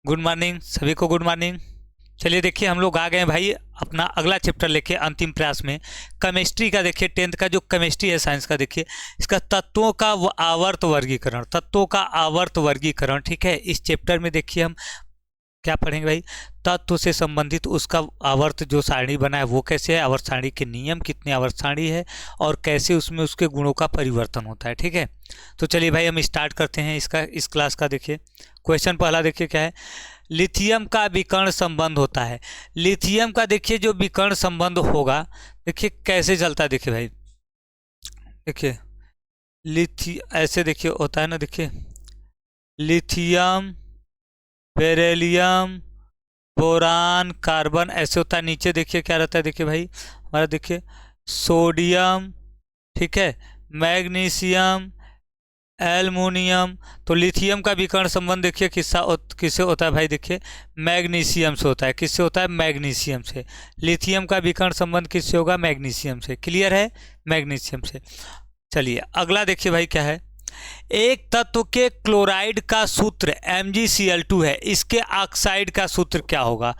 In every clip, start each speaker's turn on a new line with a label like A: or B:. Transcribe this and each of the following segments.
A: Good morning सभी को, good morning. चलिए देखिए, हम लोग आ गए हैं भाई अपना अगला चैप्टर लेके अंतिम प्रयास में। केमिस्ट्री का देखिए, 10th का जो केमिस्ट्री है साइंस का, देखिए इसका तत्वों का आवर्त वर्गीकरण, तत्वों का आवर्त वर्गीकरण। ठीक है, इस चैप्टर में देखिए हम क्या पढ़ेंगे भाई, तत्व से संबंधित उसका आवर्त जो सारणी बना है वो कैसे है, आवर्त सारणी के नियम, कितने आवर्त सारणी है और कैसे उसमें उसके गुणों का परिवर्तन होता है। ठीक है, तो चलिए भाई हम स्टार्ट करते हैं इस क्लास का। देखिए क्वेश्चन पहला देखिए क्या है, लिथियम का विकर्ण संबंध होता है। लिथियम का देखिए जो विकर्ण संबंध होगा, देखिए कैसे चलता है। देखिए भाई, देखिए ऐसे देखिए होता है ना, देखिए लिथियम, बेरिलियम, बोरान, कार्बन, ऐसे होता है। नीचे देखिए क्या रहता है, देखिए भाई हमारा देखिए सोडियम, ठीक है, मैग्नीशियम, एल्युमिनियम। तो लिथियम का विकर्ण संबंध देखिए किससे होता है भाई, देखिए मैग्नीशियम से होता है। किससे होता है? मैग्नीशियम से। लिथियम का विकर्ण संबंध किससे होगा? मैग्नीशियम से। क्लियर है? मैग्नीशियम से। चलिए अगला देखिए भाई क्या है, एक तत्व के क्लोराइड का सूत्र MgCl2 है, इसके ऑक्साइड का सूत्र क्या होगा?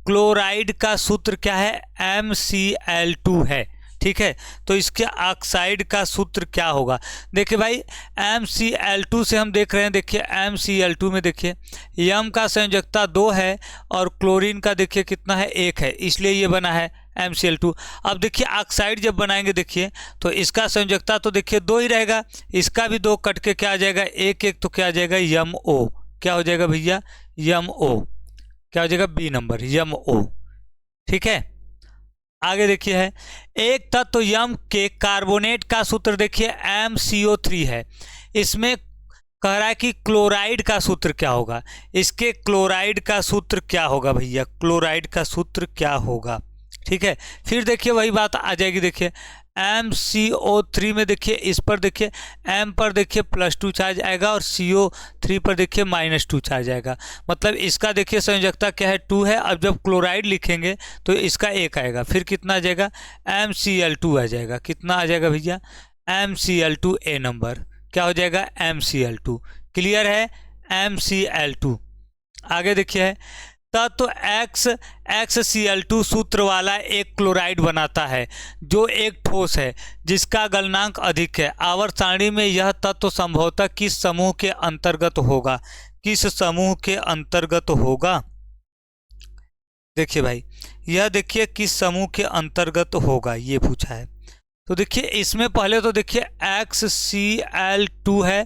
A: क्लोराइड का सूत्र क्या है? MCl2 है। ठीक है, तो इसके ऑक्साइड का सूत्र क्या होगा? देखिए भाई MCl2 से हम देख रहे हैं, देखिए MCl2 में देखिए यम का संयोजकता 2 है और क्लोरीन का देखिए कितना है? 1 है, इसलिए ये बना है MCl2। अब देखिए ऑक्साइड जब बनाएंगे देखिए तो इसका संयोजकता तो देखिए 2 ही रहेगा, इसका भी 2 कट के क्या आ जाएगा? 1 तो क्या आ जाएगा? MO। क्या हो जाएगा भैया? MO। क्या हो जाएगा? B number, MO। ठीक है, आगे देखिए है, एक तत्व यम के कार्बोनेट का सूत्र देखिए MCO3 है। इसमें कह रहा है कि क्लोराइड का सूत्र क्या होगा? इसके क्लोराइड का सूत्र क्या होगा भैया? क्लोराइड का सूत्र क्या होगा? ठीक है, फिर देखिए वही बात आ जाएगी। देखिए MCO3 में देखिए इस पर देखिए M पर देखिए +2 चार्ज आएगा और CO3 पर देखिए -2 चार्ज आएगा। मतलब इसका देखिए संयोजकता क्या है? 2 है। अब जब क्लोराइड लिखेंगे तो इसका 1 आएगा, फिर कितना आ जाएगा? MCl2 आ जाएगा। कितना आ जाएगा भैया? MCl2 A number. क्या हो जाएगा? MCl2। क्लियर है? MCl2। आगे देखिए है, तत्व XCl2 सूत्र वाला एक क्लोराइड बनाता है जो एक ठोस है जिसका गलनांक अधिक है। आवर्त सारणी में यह तत्व संभवतः किस समूह के अंतर्गत होगा? किस समूह के अंतर्गत होगा? देखिए भाई, यह देखिए किस समूह के अंतर्गत होगा, ये पूछा है। तो देखिए इसमें पहले तो देखिए XCl2 है,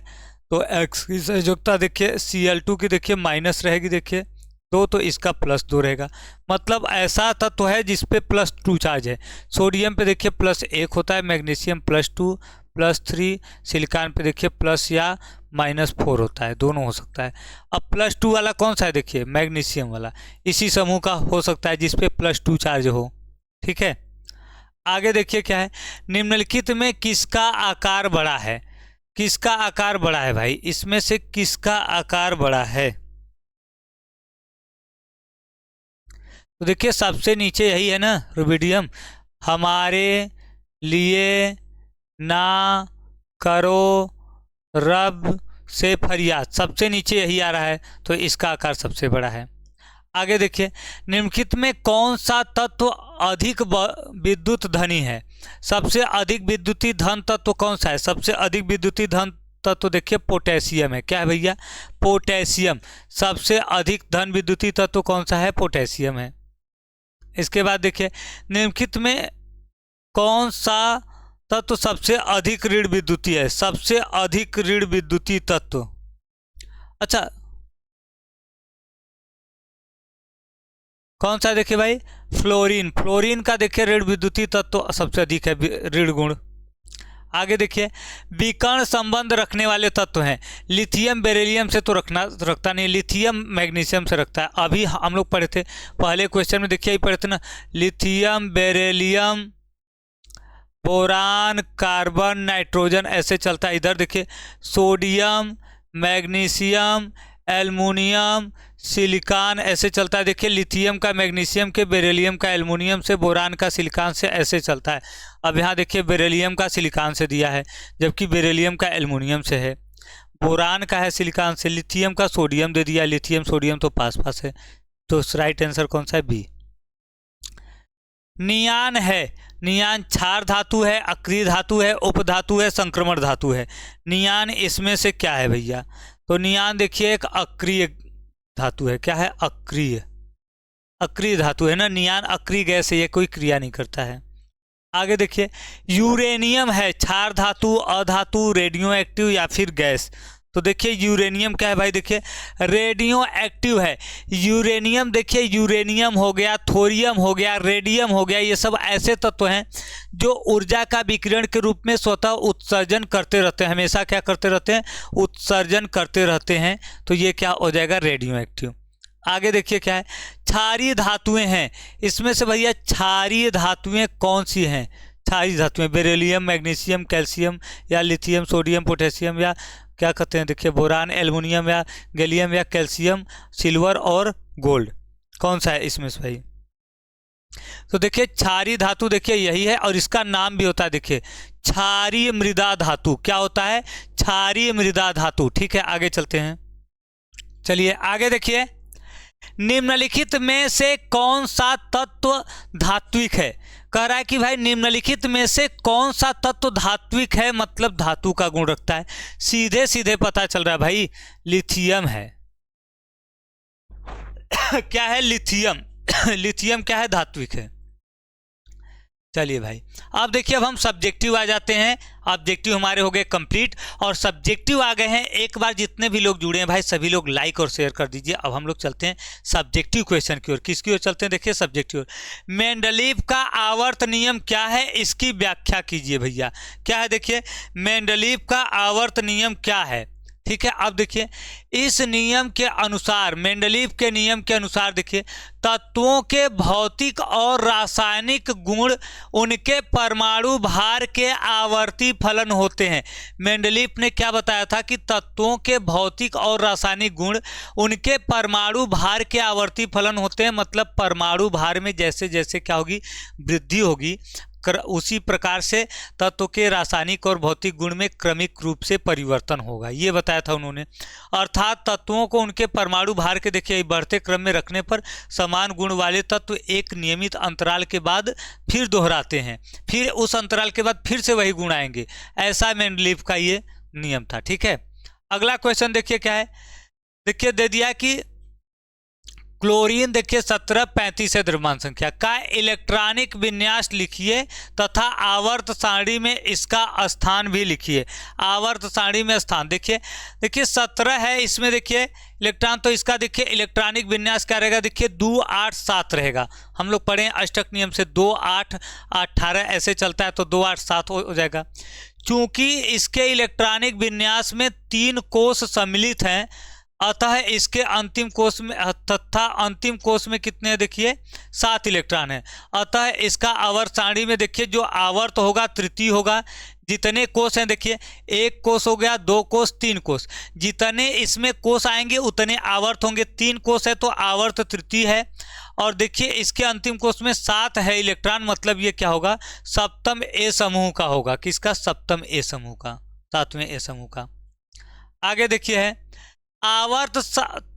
A: तो X की संयोजकता देखिए Cl2 की देखिए माइनस रहेगी, देखिए 2, तो इसका +2 रहेगा। मतलब ऐसा तत्व है जिसपे +2 चार्ज है। सोडियम पे देखिए +1 होता है, मैग्नीशियम +2, +3, सिलिकॉन पे देखिए प्लस या -4 होता है, दोनों हो सकता है। अब +2 वाला कौन सा है? देखिए मैग्नीशियम वाला, इसी समूह का हो सकता है जिसपे +2 चार्ज हो। ठीक है, आगे देखिए क्या है, निम्नलिखित में किसका आकार बड़ा है? किसका आकार बड़ा है भाई? इसमें से किसका आकार बड़ा है? तो देखिए सबसे नीचे यही है ना, रुबिडियम। हमारे लिए ना करो रब से फरियाद, सबसे नीचे यही आ रहा है, तो इसका आकार सबसे बड़ा है। आगे देखिए, निम्नलिखित में कौन सा तत्व अधिक विद्युत धनी है? सबसे अधिक विद्युती धन तत्व कौन सा है? सबसे अधिक विद्युती धन तत्व देखिए पोटेशियम है। क्या है भैया? पोटेशियम। सबसे अधिक धन विद्युती तत्व कौन सा है? पोटेशियम है। इसके बाद देखिए, निम्नलिखित में कौन सा तत्व सबसे अधिक ऋण विद्युती है? सबसे अधिक ऋण विद्युती तत्व, अच्छा कौन सा? देखिए भाई फ्लोरीन। फ्लोरीन का देखिए ऋण विद्युती तत्व सबसे अधिक है, ऋण गुण। आगे देखिए, विकर्ण संबंध रखने वाले तत्व हैं। लिथियम बेरिलियम से तो रखता नहीं, लिथियम मैग्नीशियम से रखता है। अभी हम लोग पढ़े थे पहले क्वेश्चन में, देखिए पढ़े थे ना, lithium, beryllium, boron, carbon, nitrogen, ऐसे चलता है। इधर देखिए सोडियम, मैग्नीशियम, एल्युमिनियम, सिलिकॉन, ऐसे चलता है। देखिए लिथियम का मैग्नीशियम के, बेरिलियम का एल्युमिनियम से, बोरान का सिलिकॉन से, ऐसे चलता है। अब यहाँ देखिए बेरिलियम का सिलिकॉन से दिया है जबकि बेरिलियम का एल्युमिनियम से है। बोरान का है सिलिकॉन से, लिथियम का सोडियम दे दिया, लिथियम सोडियम तो पास पास है, तो राइट आंसर कौन सा है? बी। नियान है, नियान क्षार धातु है, अक्रिय धातु है, उपधातु है, संक्रमण धातु है। नियान इसमें से क्या है भैया? तो नियान देखिए एक अक्रिय धातु है। क्या है? अक्रिय, अक्रिय धातु है ना। नियान अक्रिय गैस है, ये कोई क्रिया नहीं करता है। आगे देखिए, यूरेनियम है क्षार धातु, अधातु, रेडियो एक्टिव या फिर गैस। तो देखिए यूरेनियम क्या है भाई? देखिए रेडियो एक्टिव है। यूरेनियम देखिए, यूरेनियम हो गया, थोरियम हो गया, रेडियम हो गया, ये सब ऐसे तत्व हैं जो ऊर्जा का विकिरण के रूप में स्वतः उत्सर्जन करते रहते हैं। हमेशा क्या करते रहते हैं? उत्सर्जन करते रहते हैं। तो ये क्या हो जाएगा? Radio active. आगे देखिए क्या है? क्षारीय धातुएं हैं। इसमें से भैया क्षारीय धातुएं कौन सी हैं? क्षारीय धातुएं बेरिलियम, मैग्नीशियम, कैल्शियम या लिथियम, सोडियम, पोटेशियम या क्या कहते हैं? देखिए बोरान, एल्युमिनियम या गैलियम या कैल्शियम, सिल्वर और गोल्ड, कौन सा है इसमें से भाई? तो देखिए क्षारीय धातु देखिए यही है, और इसका नाम भी होता है देखिए क्षारीय मृदा धातु। क्या होता है? क्षारीय मृदा धातु। ठीक है, आगे चलते हैं। चलिए आगे देखिए, निम्नलिखित में से कौन सा तत्व धात्विक है? कह रहा है कि भाई निम्नलिखित में से कौन सा तत्व धात्विक है, मतलब धातु का गुण रखता है। सीधे सीधे पता चल रहा है भाई, लिथियम है। क्या है? लिथियम। लिथियम क्या है? धात्विक है। चलिए भाई, अब देखिए, अब हम सब्जेक्टिव आ जाते हैं। ऑब्जेक्टिव हमारे हो गए कंप्लीट और सब्जेक्टिव आ गए हैं। एक बार जितने भी लोग जुड़े हैं भाई, सभी लोग लाइक और शेयर कर दीजिए। अब हम लोग चलते हैं सब्जेक्टिव क्वेश्चन की ओर। किसकी ओर चलते हैं? देखिए सब्जेक्टिव। मेंडलीव का आवर्त नियम क्या है, इसकी व्याख्या कीजिए भैया। क्या है? देखिए मेंडलीव का आवर्त नियम क्या है। ठीक है, अब देखिए इस नियम के अनुसार, मेंडलीव के नियम के अनुसार देखिए, तत्वों के भौतिक और रासायनिक गुण उनके परमाणु भार के आवर्ती फलन होते हैं। मेंडलीव ने क्या बताया था कि तत्वों के भौतिक और रासायनिक गुण उनके परमाणु भार के आवर्ती फलन होते हैं। मतलब परमाणु भार में जैसे जैसे क्या होगी? वृद्धि होगी, उसी प्रकार से तत्व के रासायनिक और भौतिक गुण में क्रमिक रूप से परिवर्तन होगा, ये बताया था उन्होंने। अर्थात तत्वों को उनके परमाणु भार के देखिए बढ़ते क्रम में रखने पर समान गुण वाले तत्व एक नियमित अंतराल के बाद फिर दोहराते हैं, फिर उस अंतराल के बाद फिर से वही गुण आएंगे। ऐसा मेंडलीव का ये नियम था। ठीक है, अगला क्वेश्चन देखिए क्या है। देखिए दे दिया कि क्लोरीन देखिए 1735 है द्रव्यमान संख्या का, इलेक्ट्रॉनिक विन्यास लिखिए तथा आवर्त सारणी में इसका स्थान भी लिखिए। आवर्त सारणी में स्थान देखिए 17 है, इसमें देखिए इलेक्ट्रॉन, तो इसका देखिए इलेक्ट्रॉनिक विन्यास क्या रहेगा? देखिए 2 8 7 रहेगा। हम लोग पढ़े अष्टक नियम से 2 8 18 ऐसे चलता है, तो 2 8 7 हो जाएगा। चूंकि इसके इलेक्ट्रॉनिक विन्यास में 3 कोष सम्मिलित हैं, अतः इसके अंतिम कोष में तथा अंतिम कोष में कितने हैं? देखिए 7 इलेक्ट्रॉन है। अतः इसका आवर्त सारणी में देखिए जो आवर्त होगा तृतीय होगा। जितने कोष हैं देखिए, 1 कोष हो गया, 2 कोष, 3 कोष, जितने इसमें कोष आएंगे उतने आवर्त होंगे। 3 कोष है तो आवर्त तृतीय है। और देखिए इसके अंतिम कोष में 7 है इलेक्ट्रॉन, मतलब ये क्या होगा? सप्तम ए समूह का होगा। किसका? सप्तम ए समूह का, 7वें ए समूह का। आगे देखिए है, आवर्त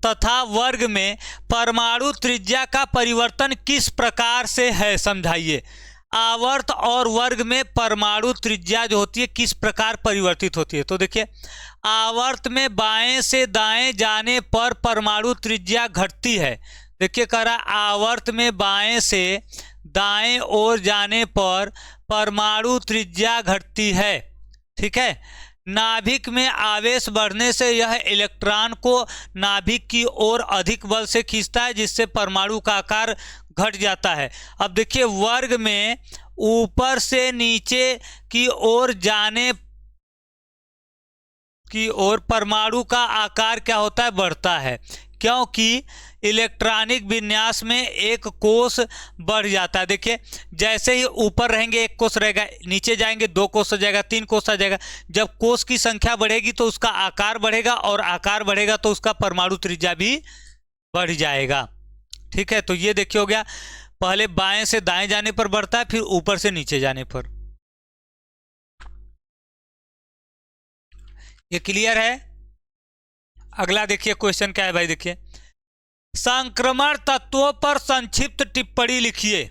A: तथा वर्ग में परमाणु त्रिज्या का परिवर्तन किस प्रकार से है, समझाइए। आवर्त और वर्ग में परमाणु त्रिज्या जो होती है किस प्रकार परिवर्तित होती है? तो देखिए आवर्त में बाएं से दाएं जाने पर परमाणु त्रिज्या घटती है। देखिए कह रहा आवर्त में बाएं से दाएं ओर जाने पर परमाणु त्रिज्या घटती है। ठीक है, नाभिक में आवेश बढ़ने से यह इलेक्ट्रॉन को नाभिक की ओर अधिक बल से खींचता है, जिससे परमाणु का आकार घट जाता है। अब देखिए वर्ग में ऊपर से नीचे की ओर जाने की ओर परमाणु का आकार क्या होता है? बढ़ता है, क्योंकि इलेक्ट्रॉनिक विन्यास में एक कोष बढ़ जाता है। देखिए जैसे ही ऊपर रहेंगे 1 कोष रहेगा, नीचे जाएंगे 2 कोष हो जाएगा, 3 कोष आ जाएगा। जब कोष की संख्या बढ़ेगी तो उसका आकार बढ़ेगा, और आकार बढ़ेगा तो उसका परमाणु त्रिज्या भी बढ़ जाएगा। ठीक है, तो ये देखिए हो गया, पहले बाएं से दाएं जाने पर बढ़ता है, फिर ऊपर से नीचे जाने पर। ये क्लियर है? अगला देखिए क्वेश्चन क्या है भाई, देखिए संक्रमण तत्वों पर संक्षिप्त टिप्पणी लिखिए।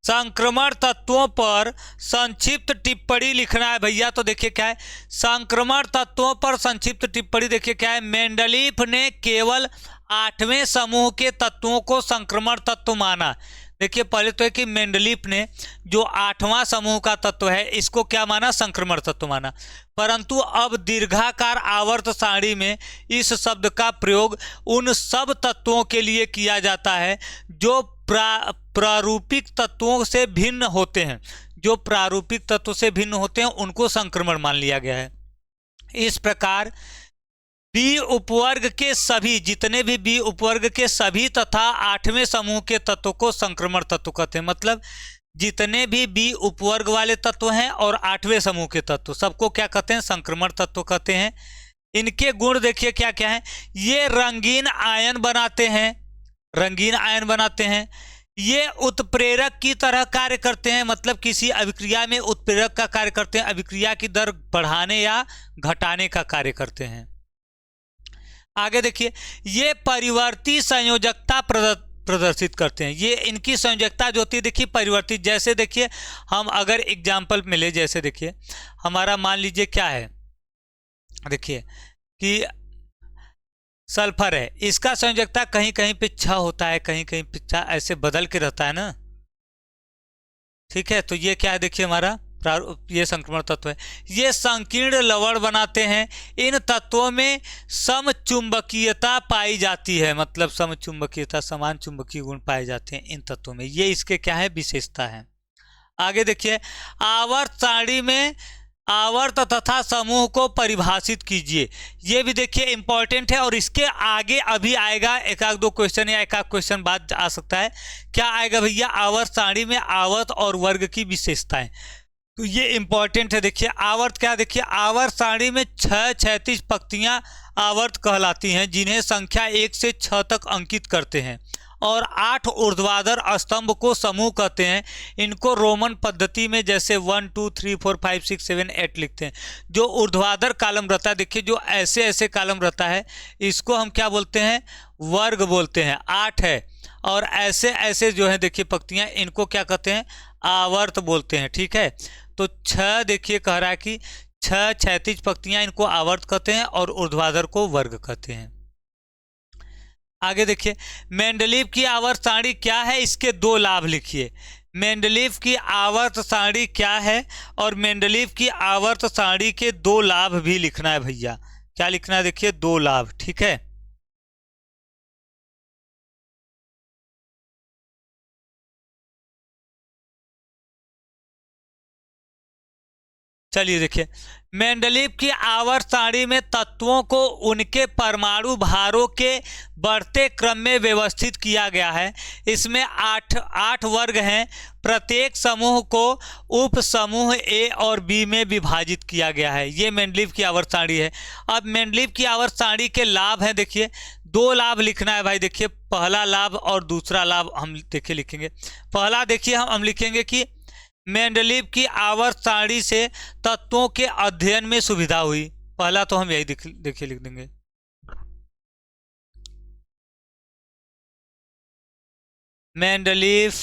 A: संक्रमण तत्वों पर संक्षिप्त टिप्पणी लिखना है भैया। तो देखिए क्या है, संक्रमण तत्वों पर संक्षिप्त टिप्पणी देखिए क्या है, मेंडलीफ ने केवल 8वें समूह के तत्वों को संक्रमण तत्व माना। देखिए पहले तो है कि मेंडलीफ ने जो 8वां समूह का तत्व है इसको क्या माना, संक्रमण तत्व माना। परंतु अब दीर्घाकार आवर्त सारणी में इस शब्द का प्रयोग उन सब तत्वों के लिए किया जाता है जो प्रारूपिक तत्वों से भिन्न होते हैं। जो प्रारूपिक तत्व से भिन्न होते हैं उनको संक्रमण मान लिया गया है। इस प्रकार बी उपवर्ग के सभी, जितने भी बी उपवर्ग के सभी तथा 8वें समूह के तत्व को संक्रमण तत्व कहते हैं। मतलब जितने भी बी उपवर्ग वाले तत्व हैं और 8वें समूह के तत्व सबको क्या कहते हैं, संक्रमण तत्व कहते हैं। इनके गुण देखिए क्या क्या है, ये रंगीन आयन बनाते हैं, रंगीन आयन बनाते हैं। ये उत्प्रेरक की तरह कार्य करते हैं, मतलब किसी अभिक्रिया में उत्प्रेरक का कार्य करते हैं, अभिक्रिया की दर बढ़ाने या घटाने का कार्य करते हैं। आगे देखिए, ये परिवर्ती संयोजकता प्रदर्शित करते हैं। ये इनकी संयोजकता जो होती है देखिए परिवर्तित, जैसे देखिए हम अगर एग्जाम्पल में ले, जैसे देखिए हमारा मान लीजिए क्या है, देखिए कि सल्फर है, इसका संयोजकता कहीं कहीं पे 6 होता है, कहीं कहीं पे 4, ऐसे बदल के रहता है ना। ठीक है, तो ये क्या है देखिए हमारा ये संक्रमण तत्व है। ये संकीर्ण लवण बनाते हैं। इन तत्वों में समचुंबकीयता पाई जाती है, मतलब समचुंबकीयता, समान चुंबकीय गुण पाए जाते हैं इन तत्वों में। ये इसके क्या है, विशेषता है। आगे देखिए, आवर्त सारणी में आवर्त तथा समूह को परिभाषित कीजिए। ये भी देखिए इंपॉर्टेंट है और इसके आगे अभी आएगा एक आध दो क्वेश्चन या एक आध क्वेश्चन बाद आ सकता है। क्या आएगा भैया, आवर्त सारणी में आवर्त और वर्ग की विशेषताएं, तो ये इंपॉर्टेंट है। देखिए आवर्त क्या, देखिए आवर्त सारणी में 6 क्षैतिज पंक्तियां आवर्त कहलाती हैं, जिन्हें संख्या 1 से 6 तक अंकित करते हैं, और 8 ऊर्ध्वाधर स्तंभ को समूह कहते हैं। इनको रोमन पद्धति में जैसे 1 2 3 4 5 6 7 8 लिखते हैं। जो ऊर्ध्वाधर कालम रहता है, देखिए जो ऐसे ऐसे कालम रहता है, इसको हम क्या बोलते हैं, वर्ग बोलते हैं, 8 है। और ऐसे ऐसे जो है देखिए पंक्तियां, इनको क्या कहते हैं, आवर्त बोलते हैं। ठीक है, तो 6 देखिए कह रहा है कि 6 क्षैतिज पंक्तियां, इनको आवर्त कहते हैं और ऊर्ध्वाधर को वर्ग कहते हैं। आगे देखिए, मेंडलीव की आवर्त सारणी क्या है, इसके 2 लाभ लिखिए। मेंडलीव की आवर्त सारणी क्या है और मेंडलीव की आवर्त सारणी के 2 लाभ भी लिखना है भैया। क्या लिखना है, देखिए 2 लाभ। ठीक है, चलिए देखिए, मेंडलीव की आवर्त सारणी में तत्वों को उनके परमाणु भारों के बढ़ते क्रम में व्यवस्थित किया गया है। इसमें 8 वर्ग हैं। प्रत्येक समूह को उप समूह ए और बी में विभाजित किया गया है। ये मेंडलीव की आवर्त सारणी है। अब मेंडलीव की आवर्त सारणी के लाभ हैं, देखिए 2 लाभ लिखना है भाई। देखिए पहला लाभ और दूसरा लाभ हम देखिए लिखेंगे। पहला देखिए हम लिखेंगे कि मेंडलीव की आवर्त सारणी से तत्वों के अध्ययन में सुविधा हुई। पहला तो हम यही देखिए लिख देंगे। मेंडलीव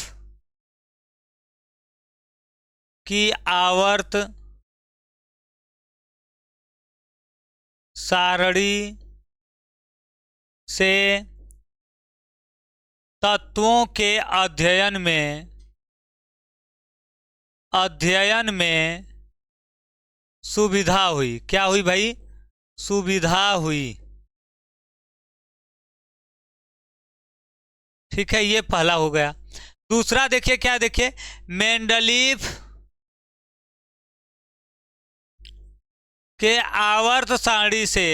A: की आवर्त सारणी से तत्वों के अध्ययन में सुविधा हुई। क्या हुई भाई, सुविधा हुई। ठीक है, ये पहला हो गया। दूसरा देखिए क्या, देखिए मेंडलीव के आवर्त सारणी से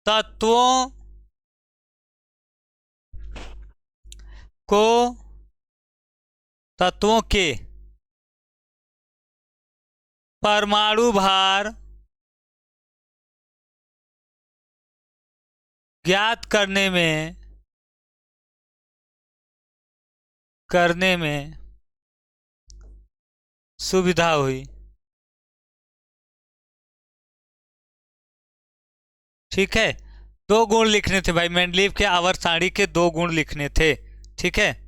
A: तत्वों के परमाणु भार ज्ञात करने में सुविधा हुई। ठीक है, 2 गुण लिखने थे भाई, मेंडलीव के आवर्त सारणी के 2 गुण लिखने थे। ठीक है,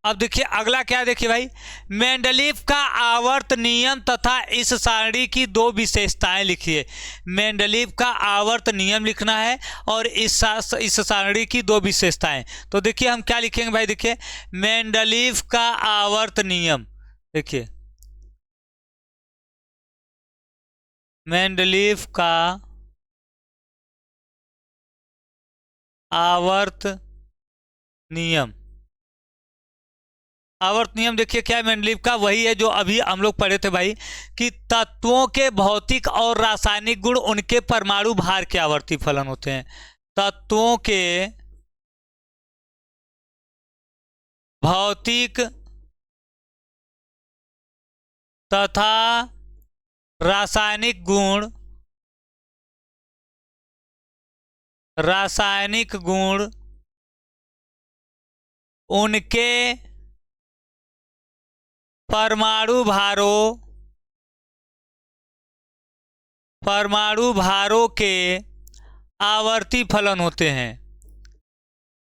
A: अब देखिए अगला क्या है, देखिए भाई, मेंडलीव का आवर्त नियम तथा इस सारणी की 2 विशेषताएं लिखिए। मेंडलीव का आवर्त नियम लिखना है और इस सारणी की 2 विशेषताएं। तो देखिए हम क्या लिखेंगे भाई, देखिए मेंडलीव का आवर्त नियम, देखिए मेंडलीव का आवर्त नियम, आवर्त नियम देखिए क्या है मेंडलीव का, वही है जो अभी हम लोग पढ़े थे भाई, कि तत्वों के भौतिक और रासायनिक गुण उनके परमाणु भार के आवर्ती फलन होते हैं। तत्वों के भौतिक तथा रासायनिक गुण उनके परमाणु भारों के आवर्ती फलन होते हैं।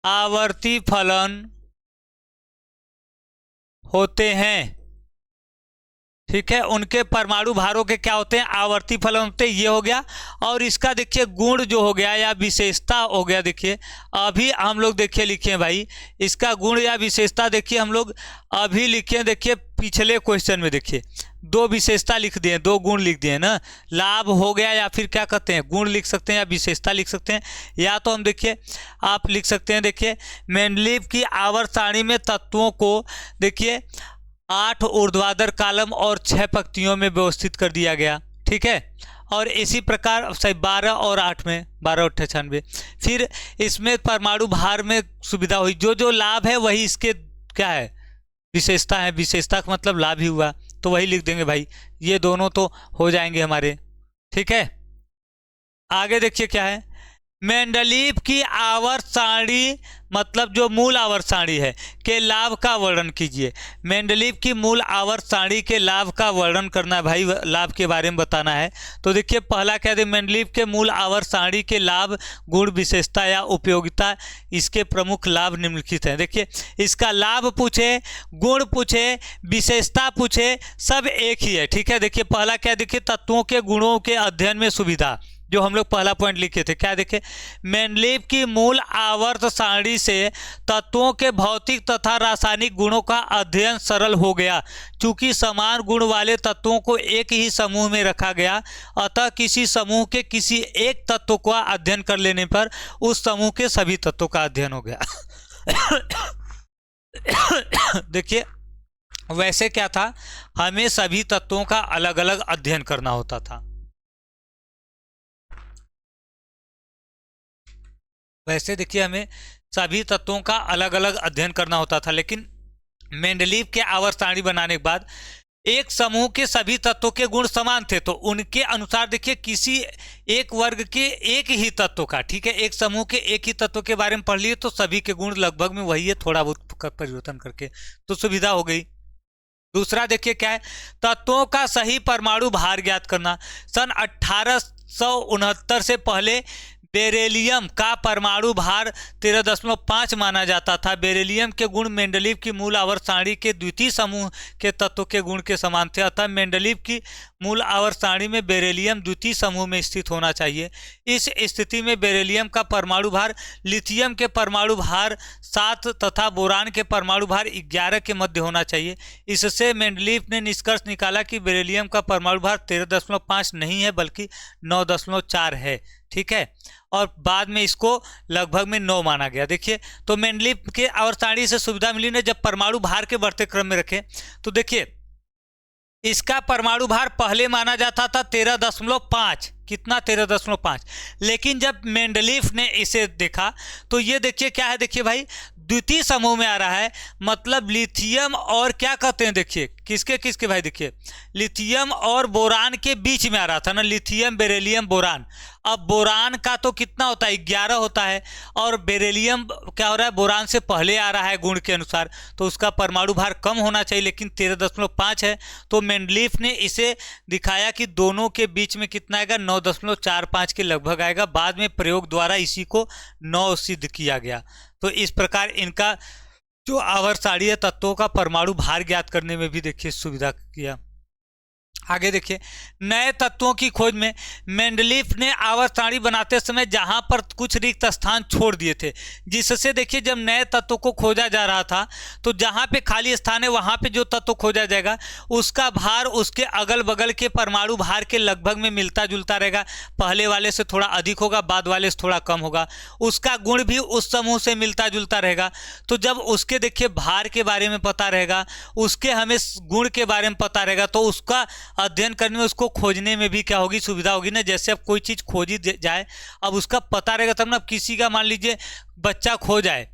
A: आवर्ती फलन होते हैं। ठीक है, उनके परमाणु भारों के क्या होते हैं, आवर्ती फलन होते हैं, ये हो गया। और इसका देखिए गुण जो हो गया या विशेषता हो गया, देखिए अभी हम लोग देखिए लिखे भाई, इसका गुण या विशेषता देखिए हम लोग अभी लिखे, देखिए पिछले क्वेश्चन में देखिए 2 विशेषता लिख दिए, 2 गुण लिख दिए ना, लाभ हो गया या फिर क्या कहते हैं गुण लिख सकते हैं या विशेषता लिख सकते हैं। या तो हम देखिए आप लिख सकते हैं, देखिए मेंडलीव की आवर्त सारणी में तत्वों को देखिए 8 ऊर्ध्वाधर कॉलम और 6 पंक्तियों में व्यवस्थित कर दिया गया। ठीक है, और इसी प्रकार 12 और 8 में 12 और 98, फिर इसमें परमाणु भार में सुविधा हुई। जो जो लाभ है वही इसके क्या है, विशेषता है। विशेषता का मतलब लाभ ही हुआ, तो वही लिख देंगे भाई, ये दोनों तो हो जाएंगे हमारे। ठीक है, आगे देखिए क्या है, मेंडलीव की आवर्त सारणी मतलब जो मूल आवर्त सारणी है के लाभ का वर्णन कीजिए। मेंडलीव की मूल आवर्त सारणी के लाभ का वर्णन करना है भाई, लाभ के बारे में बताना है। तो देखिए पहला क्या है, मेंडलीव के मूल आवर्त सारणी के लाभ, गुण, विशेषता या उपयोगिता, इसके प्रमुख लाभ निम्नलिखित हैं। देखिए इसका लाभ पूछे, गुण पूछे, विशेषता पूछे, सब एक ही है। ठीक है, देखिए पहला क्या, देखिए तत्वों के गुणों के अध्ययन में सुविधा, जो हम लोग पहला पॉइंट लिखे थे, क्या देखे, मेंडलीव की मूल आवर्त सारणी से तत्वों के भौतिक तथा रासायनिक गुणों का अध्ययन सरल हो गया। चूंकि समान गुण वाले तत्वों को एक ही समूह में रखा गया, अतः किसी समूह के किसी एक तत्व का अध्ययन कर लेने पर उस समूह के सभी तत्वों का अध्ययन हो गया। देखिए वैसे क्या था, हमें सभी तत्वों का अलग अलग अध्ययन करना होता था। वैसे देखिए हमें सभी तत्वों का अलग अलग अध्ययन करना होता था, लेकिन मेंडलीव के आवर्त सारणी बनाने के बाद एक समूह के सभी तत्वों के गुण समान थे, तो उनके अनुसार देखिए किसी एक वर्ग के एक ही तत्व का, ठीक है, एक समूह के एक ही तत्व के बारे में पढ़ लिए तो सभी के गुण लगभग में वही है, थोड़ा बहुत परिवर्तन करके, तो सुविधा हो गई। दूसरा देखिए क्या है, तत्वों का सही परमाणु भार ज्ञात करना। सन 1869 से पहले बेरिलियम का परमाणु भार 13.5 माना जाता था। बेरिलियम के गुण मेंडलीव की मूल आवर्त सारणी के द्वितीय समूह के तत्व के गुण के समान थे, अतः मेंडलीव की मूल आवर्त सारणी में बेरिलियम द्वितीय समूह में स्थित होना चाहिए। इस स्थिति में बेरिलियम का परमाणु भार लिथियम के परमाणु भार 7 तथा बोरान के परमाणु भार 11 के मध्य होना चाहिए। इससे मेंडलीव ने निष्कर्ष निकाला कि बेरिलियम का परमाणु भार 13.5 नहीं है बल्कि 9.4 है। ठीक है, और बाद में इसको लगभग में 9 माना गया। देखिए तो मेंडलीव के आवर्त सारणी से सुविधा मिली ने जब परमाणु भार के बढ़ते क्रम में रखे, तो देखिए इसका परमाणु भार पहले माना जाता था 13.5, कितना 13.5, लेकिन जब मेंडलीव ने इसे देखा तो ये देखिए क्या है, देखिए भाई द्वितीय समूह में आ रहा है, मतलब लिथियम और क्या कहते हैं, देखिए किसके किसके भाई, देखिए लिथियम और बोरान के बीच में आ रहा था ना, लिथियम बेरिलियम बोरान। अब बोरान का तो कितना होता है, 11 होता है, और बेरिलियम क्या हो रहा है, बोरान से पहले आ रहा है गुण के अनुसार, तो उसका परमाणु भार कम होना चाहिए, लेकिन 13.5 है। तो मेंडलीफ ने इसे दिखाया कि दोनों के बीच में कितना आएगा, 9.45 के लगभग आएगा। बाद में प्रयोग द्वारा इसी को 9 सिद्ध किया गया। तो इस प्रकार इनका जो आवर्तसारणीय तत्वों का परमाणु भार ज्ञात करने में भी देखिए सुविधा किया। आगे देखिए, नए तत्वों की खोज में मेंडलीफ ने आवर्त सारणी बनाते समय जहां पर कुछ रिक्त स्थान छोड़ दिए थे, जिससे देखिए जब नए तत्व को खोजा जा रहा था तो जहां पे खाली स्थान है वहां पे जो तत्व खोजा जाएगा उसका भार उसके अगल बगल के परमाणु भार के लगभग में मिलता जुलता रहेगा। पहले वाले से थोड़ा अधिक होगा, बाद वाले से थोड़ा कम होगा। उसका गुण भी उस समूह से मिलता जुलता रहेगा। तो जब उसके देखिए भार के बारे में पता रहेगा, उसके हमें गुण के बारे में पता रहेगा, तो उसका अध्ययन करने में, उसको खोजने में भी क्या होगी, सुविधा होगी ना। जैसे अब कोई चीज़ खोजी जाए, अब उसका पता रहेगा तब ना। अब किसी का मान लीजिए बच्चा खो जाए,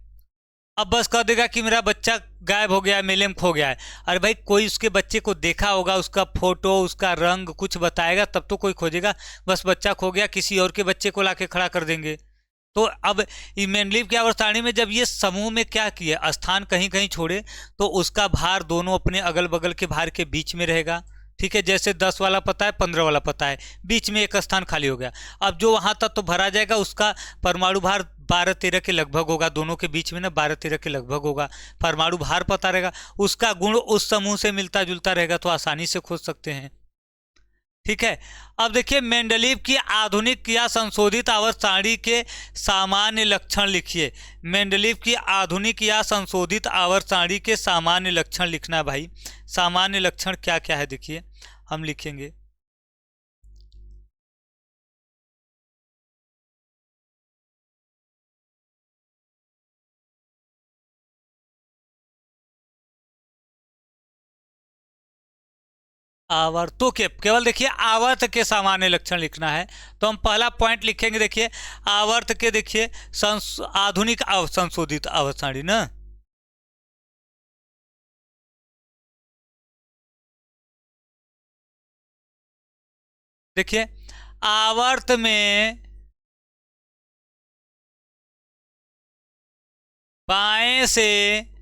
A: अब बस कह देगा कि मेरा बच्चा गायब हो गया है, मेले में खो गया है। अरे भाई कोई उसके बच्चे को देखा होगा, उसका फोटो, उसका रंग कुछ बताएगा तब तो कोई खोजेगा। बस बच्चा खो गया, किसी और के बच्चे को लाके खड़ा कर देंगे। तो अब मेंडलीफ की आवर्त सारणी में जब ये समूह में क्या किए, स्थान कहीं कहीं छोड़े, तो उसका भार दोनों अपने अगल बगल के भार के बीच में रहेगा। ठीक है, जैसे 10 वाला पता है, 15 वाला पता है, बीच में एक स्थान खाली हो गया। अब जो वहां तक तो भरा जाएगा उसका परमाणु भार 12-13 के लगभग होगा, दोनों के बीच में ना 12-13 के लगभग होगा। परमाणु भार पता रहेगा, उसका गुण उस समूह से मिलता जुलता रहेगा, तो आसानी से खोज सकते हैं। ठीक है, अब देखिए मेंडलीफ की आधुनिक या संशोधित आवर्त सारणी के सामान्य लक्षण लिखिए। मेंडलीफ की आधुनिक या संशोधित आवर्त सारणी के सामान्य लक्षण लिखना भाई। सामान्य लक्षण क्या क्या है देखिए, हम लिखेंगे। आवर्तों के केवल देखिए आवर्त के सामान्य लक्षण लिखना है, तो हम पहला पॉइंट लिखेंगे। देखिए आवर्त के, देखिए आधुनिक संशोधित आवर्त सारणी ना, देखिए आवर्त में बाएं से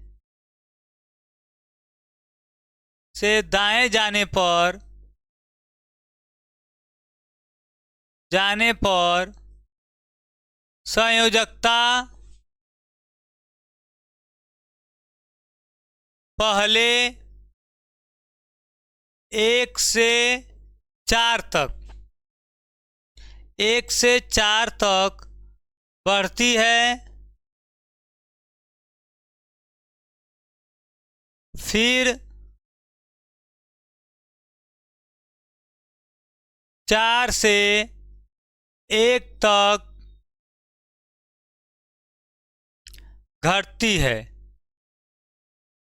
A: दाएं जाने पर संयोजकता पहले 1 से 4 तक, 1 से 4 तक बढ़ती है, फिर 4 से 1 तक घटती है।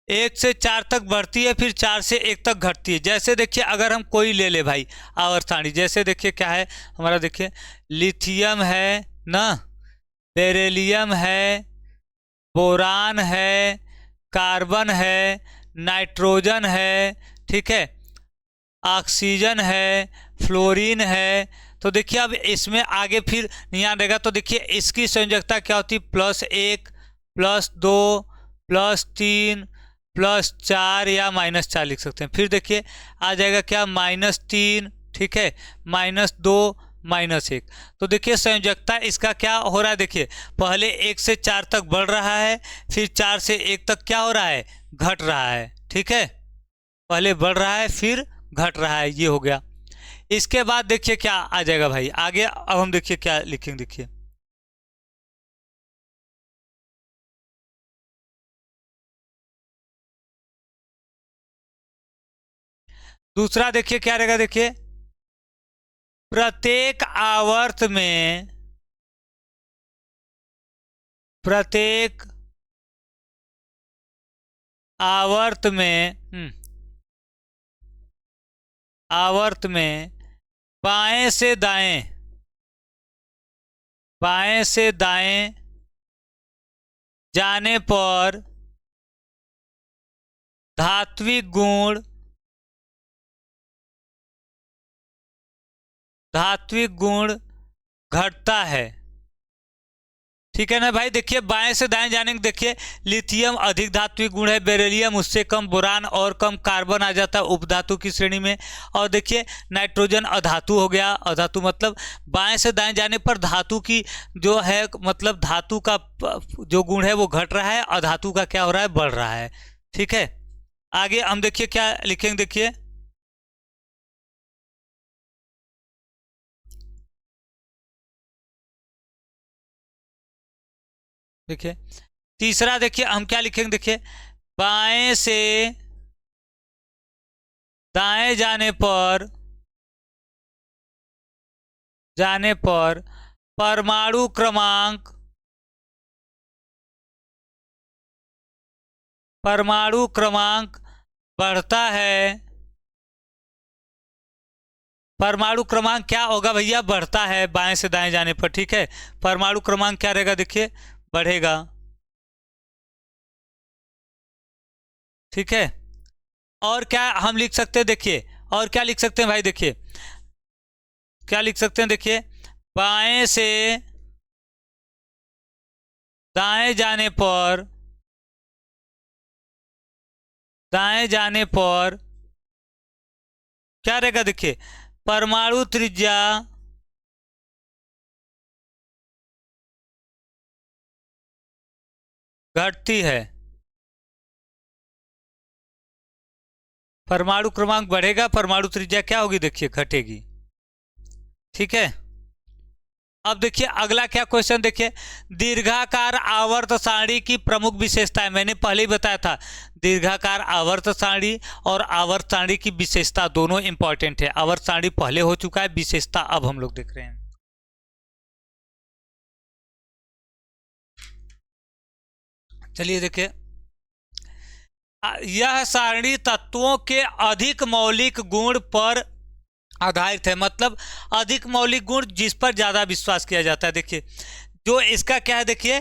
A: 1 से 4 तक बढ़ती है, फिर 4 से 1 तक घटती है। जैसे देखिए अगर हम कोई ले ले भाई आवर्त सारणी, जैसे देखिए क्या है हमारा, देखिए लिथियम है ना, बेरिलियम है, बोरान है, कार्बन है, नाइट्रोजन है, ठीक है, ऑक्सीजन है, फ्लोरीन है। तो देखिए अब इसमें आगे फिर यहाँ रहेगा, तो देखिए इसकी संयोजकता क्या होती है, +1, +2, +3, +4 या -4 लिख सकते हैं। फिर देखिए आ जाएगा क्या, -3, ठीक है, -2, -1। तो देखिए संयोजकता इसका क्या हो रहा है, देखिए पहले 1 से 4 तक बढ़ रहा है, फिर 4 से 1 तक क्या हो रहा है, घट रहा है। ठीक है, पहले बढ़ रहा है फिर घट रहा है, ये हो गया। इसके बाद देखिए क्या आ जाएगा भाई आगे, अब हम देखिए क्या लिखेंगे। देखिए दूसरा देखिए क्या रहेगा, देखिए प्रत्येक आवर्त में, प्रत्येक आवर्त में आवर्त में बाएं से दाएं, बाएं से दाएं जाने पर धात्विक गुण घटता है। ठीक है ना भाई। देखिए बाएं से दाएं जाने देखिए, लिथियम अधिक धात्विक गुण है, बेरिलियम उससे कम, बोरान और कम, कार्बन आ जाता है उपधातु की श्रेणी में। और देखिए नाइट्रोजन अधातु हो गया। अधातु मतलब बाएं से दाएं जाने पर धातु की जो है, मतलब धातु का जो गुण है वो घट रहा है, अधातु का क्या हो रहा है, बढ़ रहा है। ठीक है, आगे हम देखिए क्या लिखेंगे। देखिए देखिए तीसरा, देखिए हम क्या लिखेंगे। देखिए बाएं से दाएं जाने पर परमाणु क्रमांक बढ़ता है। परमाणु क्रमांक क्या होगा भैया, बढ़ता है बाएं से दाएं जाने पर। ठीक है, परमाणु क्रमांक क्या रहेगा, देखिए बढ़ेगा। ठीक है, और क्या हम लिख सकते हैं, देखिए और क्या लिख सकते हैं भाई, देखिए क्या लिख सकते हैं। देखिए बाएं से दाएं जाने पर क्या रहेगा, देखिए परमाणु त्रिज्या घटती है। परमाणु क्रमांक बढ़ेगा, परमाणु त्रिज्या क्या होगी, देखिए घटेगी। ठीक है, अब देखिए अगला क्या क्वेश्चन, देखिए दीर्घाकार आवर्त सारणी की प्रमुख विशेषता है। मैंने पहले ही बताया था, दीर्घाकार आवर्त सारणी और आवर्त सारणी की विशेषता दोनों इंपॉर्टेंट है। आवर्त सारणी पहले हो चुका है, विशेषता अब हम लोग देख रहे हैं। चलिए देखिए, यह सारणी तत्वों के अधिक मौलिक गुण पर आधारित है। मतलब अधिक मौलिक गुण जिस पर ज्यादा विश्वास किया जाता है। देखिए जो इसका क्या है, देखिए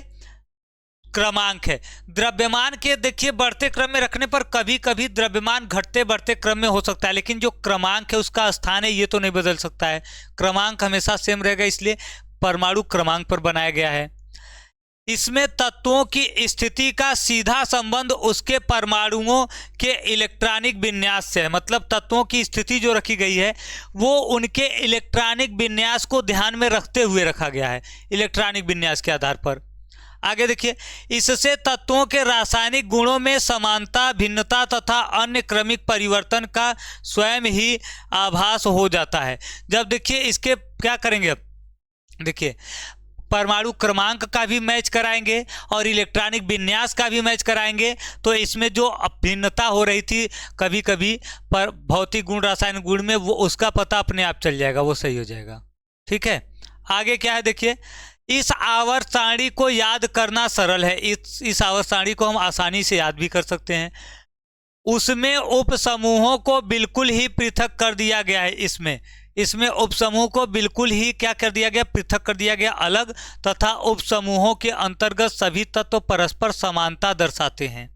A: क्रमांक है। द्रव्यमान के देखिए बढ़ते क्रम में रखने पर कभी कभी द्रव्यमान घटते बढ़ते क्रम में हो सकता है, लेकिन जो क्रमांक है उसका स्थान है ये तो नहीं बदल सकता है। क्रमांक हमेशा सेम रहेगा, इसलिए परमाणु क्रमांक पर बनाया गया है। इसमें तत्वों की स्थिति का सीधा संबंध उसके परमाणुओं के इलेक्ट्रॉनिक विन्यास से है। मतलब तत्वों की स्थिति जो रखी गई है वो उनके इलेक्ट्रॉनिक विन्यास को ध्यान में रखते हुए रखा गया है, इलेक्ट्रॉनिक विन्यास के आधार पर। आगे देखिए, इससे तत्वों के रासायनिक गुणों में समानता, भिन्नता तथा अन्य क्रमिक परिवर्तन का स्वयं ही आभास हो जाता है। जब देखिए इसके क्या करेंगे, देखिए परमाणु क्रमांक का भी मैच कराएंगे और इलेक्ट्रॉनिक विन्यास का भी मैच कराएंगे, तो इसमें जो भिन्नता हो रही थी कभी कभी पर भौतिक गुण रासायनिक गुण में, वो उसका पता अपने आप चल जाएगा, वो सही हो जाएगा। ठीक है, आगे क्या है, देखिए इस आवर्त सारणी को याद करना सरल है। इस आवर्त सारणी को हम आसानी से याद भी कर सकते हैं। उसमें उप समूहों को बिल्कुल ही पृथक कर दिया गया है। इसमें उपसमूह को बिल्कुल ही क्या कर दिया गया, पृथक कर दिया गया, अलग, तथा उपसमूहों के अंतर्गत सभी तत्व परस्पर समानता दर्शाते हैं।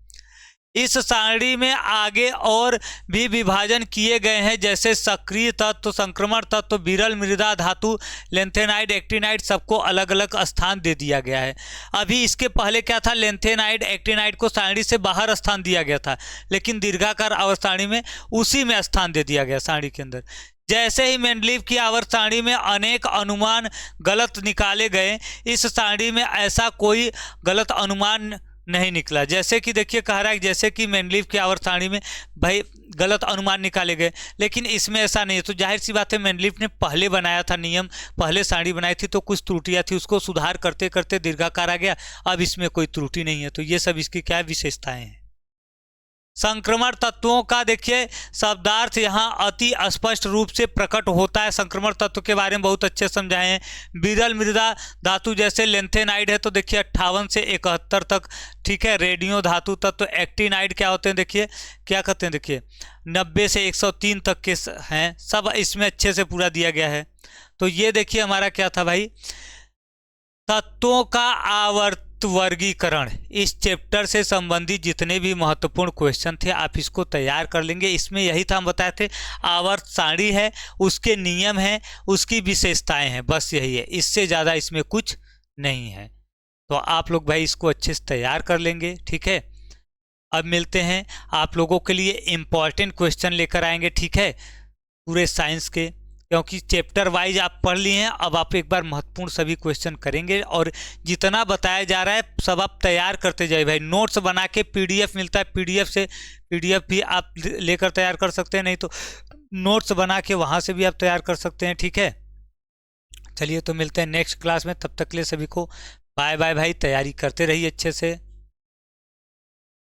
A: इस सारणी में आगे और भी विभाजन किए गए हैं, जैसे सक्रिय तत्व, संक्रमण तत्व, विरल मृदा धातु, लेंथेनाइड, एक्टिनाइड, सबको अलग अलग स्थान दे दिया गया है। अभी इसके पहले क्या था, लेंथेनाइड एक्टिनाइड को सारणी से बाहर स्थान दिया गया था, लेकिन दीर्घाकार आवर्त सारणी में उसी में स्थान दे दिया गया सारणी के अंदर। जैसे ही मेंडलीव की आवर्त सारणी में अनेक अनुमान गलत निकाले गए, इस सारणी में ऐसा कोई गलत अनुमान नहीं निकला। जैसे कि देखिए कह रहा है, जैसे कि मेंडलीव की आवर्त सारणी में भाई गलत अनुमान निकाले गए, लेकिन इसमें ऐसा नहीं है। तो जाहिर सी बात है, मेंडलीव ने पहले बनाया था नियम, पहले सारणी बनाई थी, तो कुछ त्रुटियां थी, उसको सुधार करते करते दीर्घाकार आ गया। अब इसमें कोई त्रुटि नहीं है। तो ये सब इसकी क्या विशेषताएं हैं। संक्रमण तत्वों का देखिए शब्दार्थ यहाँ अति स्पष्ट रूप से प्रकट होता है। संक्रमण तत्व के बारे में बहुत अच्छे समझाए हैं। विरल मृदा धातु जैसे लेंथेनाइड है तो देखिए 58 से 71 तक। ठीक है, रेडियो धातु तत्व एक्टिनाइड क्या होते हैं, देखिए क्या कहते हैं, देखिए 90 से 103 तक के हैं। सब इसमें अच्छे से पूरा दिया गया है। तो ये देखिए हमारा क्या था भाई, तत्वों का तत्व वर्गीकरण, इस चैप्टर से संबंधित जितने भी महत्वपूर्ण क्वेश्चन थे आप इसको तैयार कर लेंगे। इसमें यही था, हम बताए थे आवर्त सारणी है, उसके नियम हैं, उसकी विशेषताएं हैं, बस यही है, इससे ज़्यादा इसमें कुछ नहीं है। तो आप लोग भाई इसको अच्छे से तैयार कर लेंगे, ठीक है। अब मिलते हैं, आप लोगों के लिए इम्पॉर्टेंट क्वेश्चन लेकर आएंगे, ठीक है, पूरे साइंस के, क्योंकि चैप्टर वाइज आप पढ़ लिए हैं, अब आप एक बार महत्वपूर्ण सभी क्वेश्चन करेंगे और जितना बताया जा रहा है सब आप तैयार करते जाइए भाई। नोट्स बना के पीडीएफ मिलता है, पीडीएफ भी आप लेकर तैयार कर सकते हैं, नहीं तो नोट्स बना के वहाँ से भी आप तैयार कर सकते हैं, ठीक है। चलिए तो मिलते हैं नेक्स्ट क्लास में, तब तक के लिए सभी को बाय बाय भाई, तैयारी करते रहिए अच्छे से।